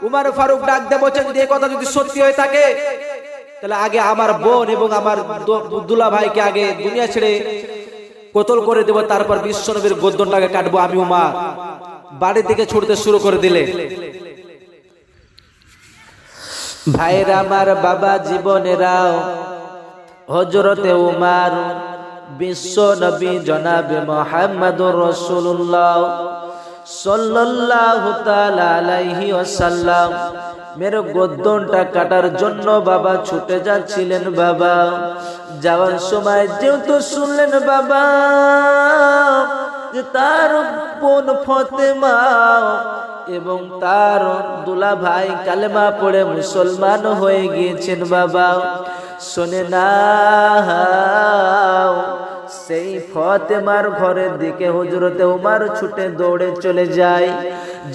উমর ফারুক ডাক দিয়ে বলেন যে এই কথা যদি সত্যি হয়ে থাকে তাহলে আগে আমার বোন এবং আমার দুলা ভাইকে আগে দুনিয়া ছেড়ে কতল করে দেব, তারপর বিশ্বনবীর গর্দনটাকে কাটবো আমি উমর। বাড়ি থেকে ছুটতে শুরু করে দিলে। ভাইরা আমার, বাবা জীবনেরাও, হযরতে উমর বিশ্ব নবী জনাবে মুহাম্মদুর রাসূলুল্লাহ সাল্লাল্লাহু তাআলা আলাইহি ওয়াসাল্লাম মেরে গর্দনটা কাটার জন্য বাবা ছুটে যাচ্ছিলেন। বাবা যাওয়ার সময় যেহেতু শুনলেন বাবা যে তার বোন ফাতেমা এবং তার দুলা ভাই কালেমা পড়ে মুসলমান হয়ে গিয়েছেন, বাবা শোনে না, সেই ফাতেমার ঘরের দিকে হযরতে উমর ছুটে দৌড়ে চলে যায়।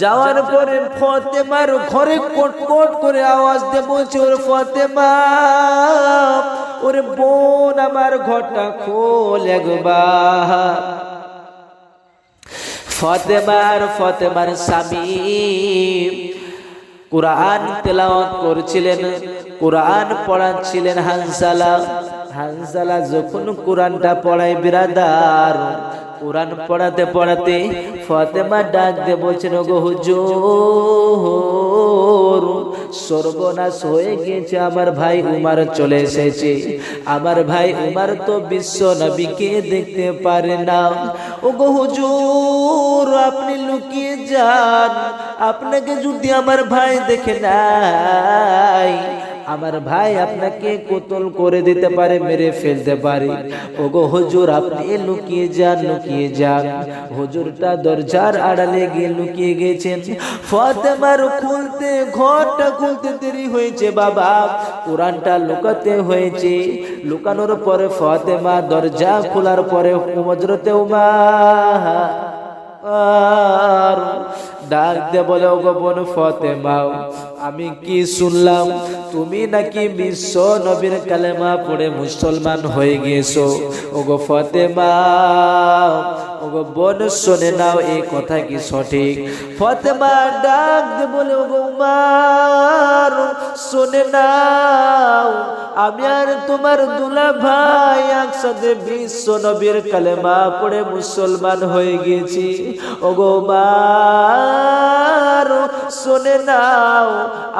যাওয়ার পরে ফাতেমার ঘরে কটকট করে আওয়াজ দিয়ে বলছে, ওরে ফাতেমা, ওরে বোন, আমার ঘরটা খোল একবার। ফাতেমার স্বামী কুরআন তেলাওয়াত করছিলেন, কুরআন পড়াচ্ছিলেন হানজালা যখন কুরআনটা পড়ায় বিরাদার, কুরআন পড়াতে পড়াতে ফাতেমা ডাক দিয়ে বলছেন, ওগো হুজুর, সর্বনাশ হয়ে গিয়েছে, আমার ভাই উমর চলে এসেছে। আমার ভাই উমর তো বিশ্ব নবীকে দেখতে পারে না। ওগো হুজুর, আপনি লুকিয়ে যান, আপনাকে যদি আমার ভাই দেখে নাই, আমার ভাই আপনাকে কতল করে দিতে পারে, মেরে ফেলতে পারে। ওগো হুজুর, আপনি লুকিয়ে যান। হুজুরটা দরজার আড়ালে গিয়ে লুকিয়ে গেছেন। ফাতেমার ঘরটা খুলতে দেরি হয়েছে বাবা, কুরআনটা লুকাতে হয়েছে। লুকানোর পরে ফাতেমা দরজা খোলার পরে হযরতে উমর ডাক দিয়ে বলে, ওগো বোন ফাতেমা, আমি কি শুনলাম তুমি নাকি বিশ্ব নবীর কালেমা পড়ে মুসলমান হয়ে গিয়েছো। ওগো ফাতেমা, ওগো বোন, শুনে নাও, এই কথা কি সঠিক? ফাতেমা ডাক দিয়ে বলে, ওগো উমর, শুনে নাও, আমি আর তোমার দুলা ভাই একসাথে বিশ্ব নবীর কালেমা পড়ে মুসলমান হয়ে গিয়েছি। ওগো উমর, শুনে নাও,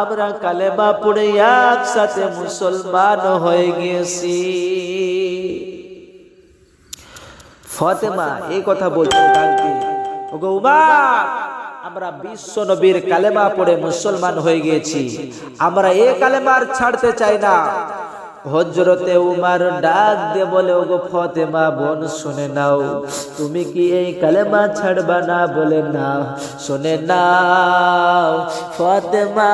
আমরা কালেমা পড়ে একসাথে মুসলমান হয়ে গিয়েছি। ফাতেমা এই কথা বলছেন ডাক দিয়ে, ওগো উমর, আমরা বিশ্ব নবীর কালেমা পড়ে মুসলমান হয়ে গিয়েছি, আমরা এই কালেমার ছাড়তে চাই না। হযরতে উমর ডাক দিয়ে বলে, ওগো ফাতেমা বোন, শুনে নাও, তুমি কি এই কালেমা ছাড়বা না? বলে না, শুনে নাও ফাতেমা,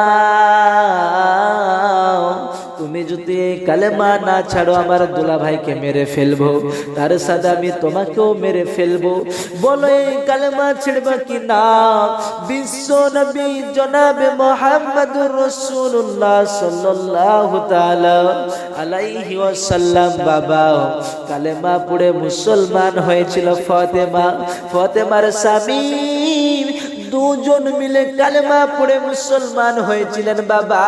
তুমি যদি এই কালেমা না ছাড়ো, আমার দুলা ভাইকে মেরে ফেলবো, তার সাথে আমি তোমাকেও মেরে ফেলবো। বলো এই কালেমা ছেড়বা কি না? বিশ্ব নবী জনাবে মুহাম্মদুর রাসূলুল্লাহ সাল্লাল্লাহু তাআলা আলাইহি ওয়াসাল্লাম বাবা কালেমা পড়ে মুসলমান হয়েছিল। ফাতেমার স্বামী দুজন মিলে কালেমা পড়ে মুসলমান হয়েছিলেন বাবা।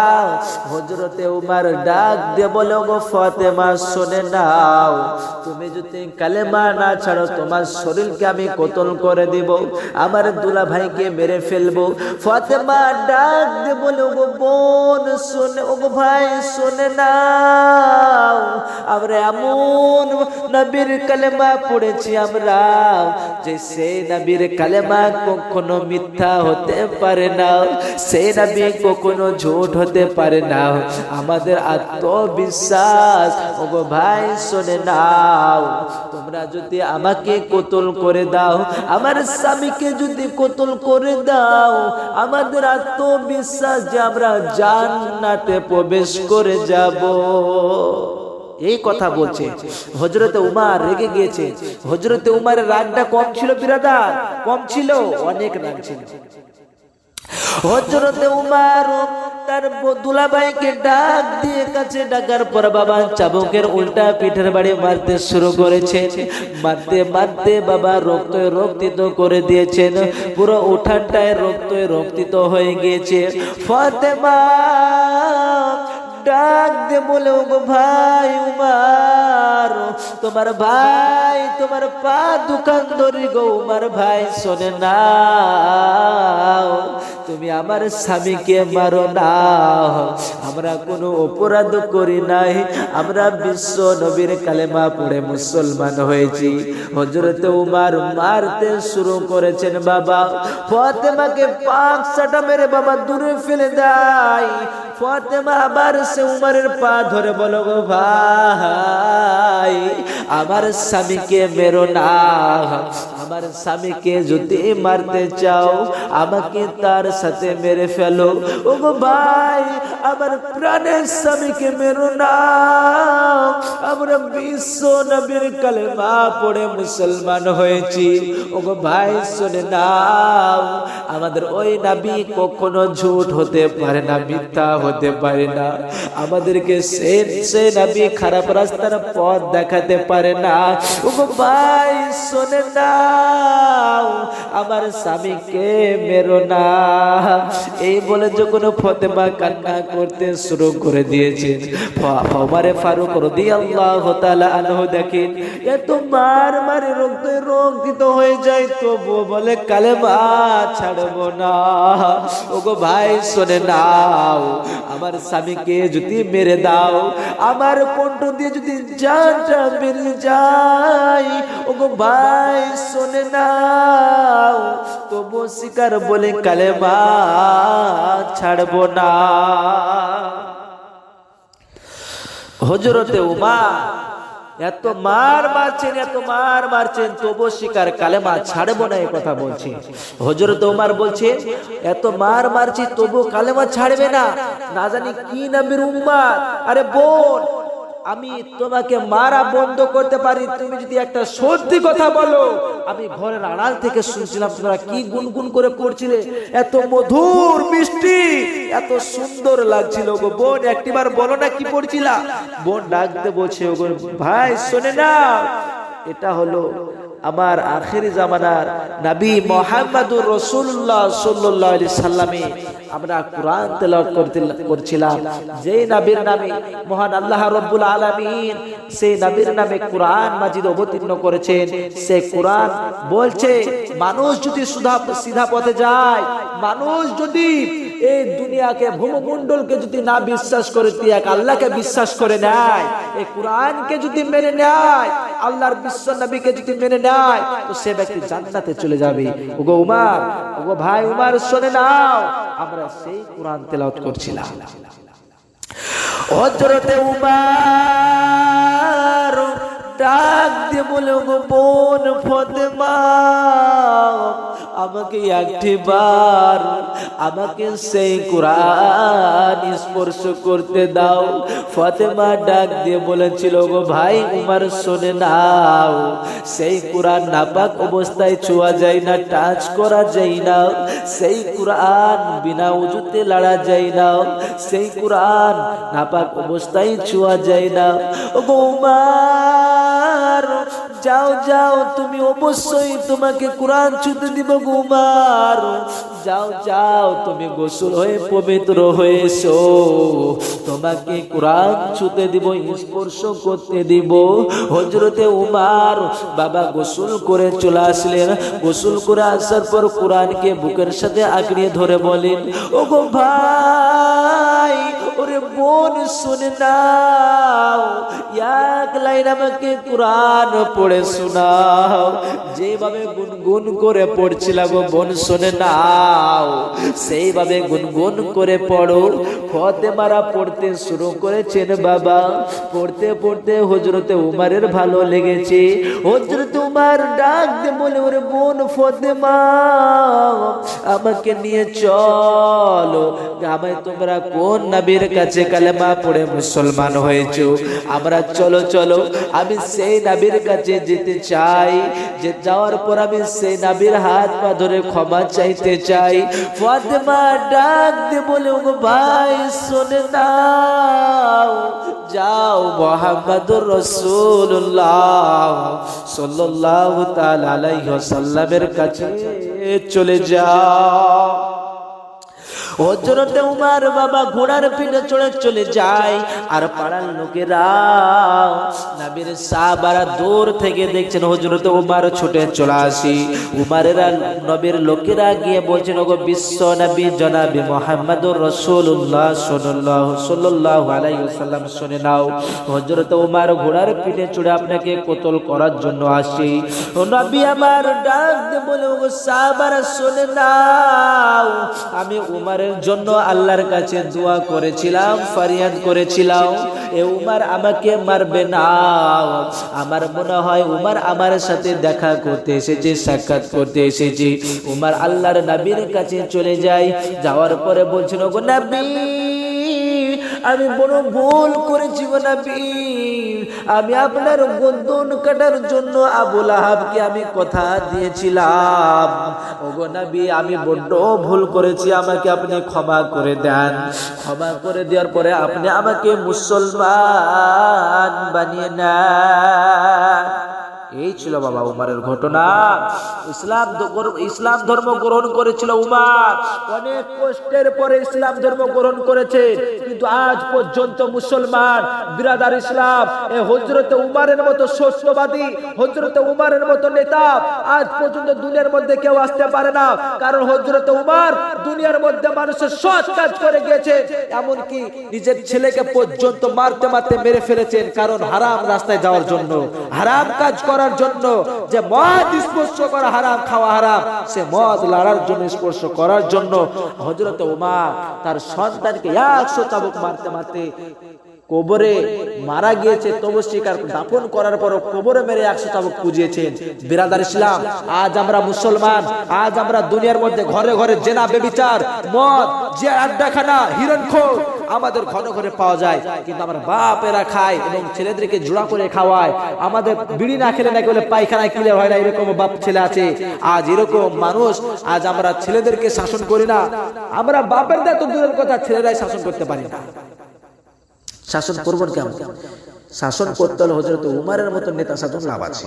হযরতে উমর ডাক দিয়ে বলে, ওগো ফাতেমা, শুনে নাও, তুমি যদি কালেমা না ছাড়ো, তোমার শরীরকে আমি কতল করে দিব, আমার দুলা ভাইকে মেরে ফেলবো। ফাতেমা ডাক দিয়ে বলে, ওগো বোন, শুনে, ওগো ভাই, শুনে নাও, আমরা এমন নবীর কালেমা পড়েছি আমরা, যে সেই নবীর কালেমা কখনো মিথ্যা হতে পারে না, সেই নবী কখনো ঝুট হতে পারে না। আমাদের আত্মবিশ্বাস, ওগো ভাই শুনে নাও, তোমরা যদি আমাকে কতল করে দাও, আমার স্বামীকে যদি কতল করে দাও, আমাদের আত্মবিশ্বাস যে আমরা জান্নাতে প্রবেশ করে যাব। এই কথা বলছে। হযরতে উমর রেগে গিয়েছে। হযরতে উমরের রাগটা কম ছিল বিরাদার? কম ছিল, অনেক রাগ ছিল। হযরতে উমর তার দুলাভাইকে ডাক দিয়ে কাছে ডাকার পর বাবা চাবুকের উল্টা পিঠের বাড়ি মারতে শুরু করেছেন। মারতে মারতে বাবা রক্তে রক্তিত করে দিয়েছেন, পুরো উঠানটায় রক্তে রক্তিত হয়ে গিয়েছে। ফাতেমা ডাক দে বলে, ওগো ভাই উমার, তোমার ভাই তোমার পা দোকান ধরি গো উমার ভাই, শোনে না, তুমি আমার স্বামীকে মারো না, আমরা কোনো অপরাধ করি নাই, আমরা বিশ্ব নবীর কালেমা পড়ে মুসলমান হয়েছি। হযরত উমার মারতে শুরু করেছেন বাবা। ফাতেমাকে পাক সাটা মেরে বাবা দূরে ফেলে দেয়। ফাতেমা আবার সে উমারের পা ধরে বলো, গো ভাই আমার স্বামীকে মেরো না, আমার স্বামীকে যদি মারতে চাও আমাকে তার সাথে মেরে ফেলো। ও গো ভাই আমার প্রাণের স্বামীকে মেরো না, আমরা বিশ্ব নবীর কালেমা পড়ে মুসলমান হয়েছি। ও গো ভাই শুনে নাও, আমাদের ওই নবী কখনো ঝুট হতে পারে না, মিথ্যা হতে পারে না, আমাদেরকে সে নবী খারাপ রাস্তার পথ দেখাতে পারে না। ও গো ভাই শুনে নাও, আমার স্বামীকে মেরো না। এই বলে যখন ফাতেমা কান্না করতে শুরু করে দিয়েছেন, ওমরে ফারুক রাদিয়াল্লাহু তাআলা আনহু দেখেন এত মার মারে রক্তিত হয়ে যায়, তবু বলে কালেমা ছাড়বো না। ওগো ভাই শুনে নাও, আমার স্বামীকে যদি মেরে দাও, আমার কণ্ঠ দিয়ে যদি জানটা বেরিয়ে যায়, ওগো ভাই শুনে নাও, তবু শিকার বলে কালেমা ছাড়বো না। হযরতে উমার এত মার মারছেন তবু শিকার কালেমা ছাড়বো না, এই কথা বলছে। হযরত উমার বলছে এত মার মারছি তবু কালেমা ছাড়বে না, না জানি কি নবীর উম্মত। আরে বোন, আমি তোমাকে মারা বন্ধ করতে পারি, তুমি যদি একটা সত্যি কথা বলো। আমি ঘরের আড়াল থেকে শুনছিলাম তোমরা কি গুনগুন করে পড়ছিলে, এত মধুর মিষ্টি এত সুন্দর লাগছিল গো বোন, একটিবার বলো না কি পড়ছিলা। বোন ডাকতে বলছে, ওগো ভাই শোনে না, এটা হলো আমার আখেরি জামানার নবী মুহাম্মদুর রাসূলুল্লাহ সাল্লাল্লাহু আলাইহি সাল্লামে আমরা কোরআন তেলাওয়াত করছিলাম। যেই নবীর নামে মহান আল্লাহ রাব্বুল আলামিন সেই নবীর নামে কোরআন মাজিদ অবতীর্ণ করেছেন, সেই কোরআন বলছে মানুষ যদি সিধা পথে যায়, মানুষ যদি এই দুনিয়াকে ভূমণ্ডলকে যদি না বিশ্বাস করে এক আল্লাহকে বিশ্বাস করে নেয়, এই কোরআনকে যদি মেনে নেয়, আল্লাহর বিশ্ব নবীকে যদি মেনে নেয়, তো সে ব্যক্তি জান্নাতে চলে যাবে। ওগো উমার, ওগো ভাই উমার শুনে নাও, আমরা সেই কোরআন তেলাওয়াত করছিলাম। হযরতে উমার ডাক দিয়ে বলে, ওগো বোন ফাতেমা, আমাকে একটিবার আমাকে সেই কোরআন স্পর্শ করতে দাও। ফাতেমা ডাক দিয়ে বলেছিল, গো ভাই উমার শুনে নাও, সেই কোরআন নাপাক অবস্থায় ছোঁয়া যায় না, টাচ করা যায় না, সেই কোরআন বিনা ওযুতে লাড়া যায় না, সেই কোরআন নাপাক অবস্থায় ছোঁয়া যায় না। ওগো উমার যাও যাও, তুমি অবশ্যই তোমাকে কোরআন ছুঁতে দিব গো উমার, যাও যাও তুমি গোসল হয়ে পবিত্র হয়েছো, তোমাকে কোরআন ছুঁতে দিব, স্পর্শ করতে দিব। হযরতে উমার বাবা গোসল করে চলে আসলেন। গোসল করে আসার পর কোরআনকে বুকের সাথে আঁকড়িয়ে ধরে বলেন, ওগো ভাই, ওরে বোন শুনে নাও, এক লাইন আমাকে কোরআন পড়ে শোনাও। যেভাবে গুনগুন করে পড়ছিলা গো বোন শুনে নাও, সেইভাবে গুনগুন করে পড়ো। ফাতেমারা পড়তে শুরু করেছেন বাবা। পড়তে পড়তে হযরতে উমারের ভালো লেগেছে। হযরতে উমার ডাক দিয়ে বলে, ওরে বোন ফাতেমা, আমাকে নিয়ে চলো, আমায় তোমরা কোন নবীর কাছে কালেমা পড়ে মুসলমান হয়েছো, আমরা চলো চলো আমি সেই নবীর কাছে যেতে চাই, যে যাওয়ার পর আমি সেই নবীর হাত পা ধরে ক্ষমা চাইতে চাই। ফাতেমা ডাক দিয়ে বলে, ও ভাই শুনে নাও, যাও মুহাম্মদুর রাসূলুল্লাহ সাল্লাল্লাহু তাআলা আলাইহি ওয়াসাল্লামের কাছে চলে যাও। হযরতে উমর বাবা ঘোড়ার পিঠে চড়ে চলে যায়, আর পাড়ার লোকেরা নবীর সাহাবারা দূর থেকে দেখছেন হযরতে উমর ছুটে চলে আসি। উমরেরা নবীর লোকেরা গিয়ে বলছেন, ওগো বিশ্ব নবী জনাবে মুহাম্মদুর রাসূলুল্লাহ সাল্লাল্লাহু আলাইহি ওয়াসাল্লাম শুনে নাও, হযরতে উমর ঘোড়ার পিঠে চড়ে আপনাকে কতল করার জন্য আসি। ও নবী আমার ডাক দিয়ে বলে, ওগো সাহাবারা শুনে নাও, আমি উমরের জন্য আল্লাহর কাছে দোয়া করেছিলাম, ফরিয়াদ করেছিলাম, এ উমর আমাকে মারবে না। আমার মনে হয় উমর আমার সাথে দেখা করতে এসেছে, সাক্ষাৎ করতে এসেছে। উমর আল্লাহর নবীর কাছে চলে যায়, যাওয়ার পরে বলছেন, ওগো নবী আমি বড় ভুল করেছি গো নবী, আমি আপনার গর্দন কাটার জন্য আবু লাহাবকে আমি কথা দিয়েছিলাম। ওগো নবী আমি বড্ড ভুল করেছি, আমাকে আপনি ক্ষমা করে দেন। ক্ষমা করে দেওয়ার পরে আপনি আমাকে মুসলমান বানিয়ে নেন। এই ছিল বাবা উমরের ঘটনা। ইসলাম ধর্ম গ্রহণ করেছিল উমর, অনেক কষ্টের পরে ইসলাম ধর্ম গ্রহণ করেছে, কিন্তু আজ পর্যন্ত মুসলমান বিরাদার ইসলাম এই হযরতে উমরের মতো সত্যবাদী, হযরতে উমরের মতো নেতা আজ পর্যন্ত দুনিয়ার মধ্যে কেউ আসতে পারে না। কারণ হযরতে উমর দুনিয়ার মধ্যে মানুষের সৎ কাজ করে গিয়েছে, এমনকি নিজের ছেলেকে পর্যন্ত মারতে মারতে মেরে ফেলেছেন, কারণ হারাম রাস্তায় যাওয়ার জন্য, হারাম কাজ করার জন্য। যে মদ স্পর্শ করা হারাম, খাওয়া হারাম, সে মদ লড়ার জন্য, স্পর্শ করার জন্য হযরত উমর তার সন্তানকে 100 চাবুক মারতে মারতে কবরে মারা গিয়েছে, তবু স্বীকার দাফন করার পর কবরে মেরে 100 চাবুক পুজিয়েছেন। বিরাদার ইসলাম, আজ আমরা মুসলমান, আজ আমরা দুনিয়ার মধ্যে ঘরে ঘরে জেনা, ব্যভিচার, মদ, যে আড্ডাখানা, হিরণখোর আমাদের ঘরে ঘরে পাওয়া যায়, কিন্তু আমার বাপেরা খায় এবং ছেলেদেরকে জোড়া করে খাওয়ায়। আমাদের বিড়ি না খেলে নাকি বলে পায়খানায় ক্লিয়ার হয় না, এরকম বাপ ছেলে আছে। আজ এরকম মানুষ, আজ আমরা ছেলেদেরকে শাসন করি না, আমরা বাপের দায়িত্ব দূরের কথা, ছেলেরাই শাসন করতে পারি না। শাসন করবেন কেমন? শাসন করতে হলে হযরত উমরের মতো নেতা শাসন লাভ আছে।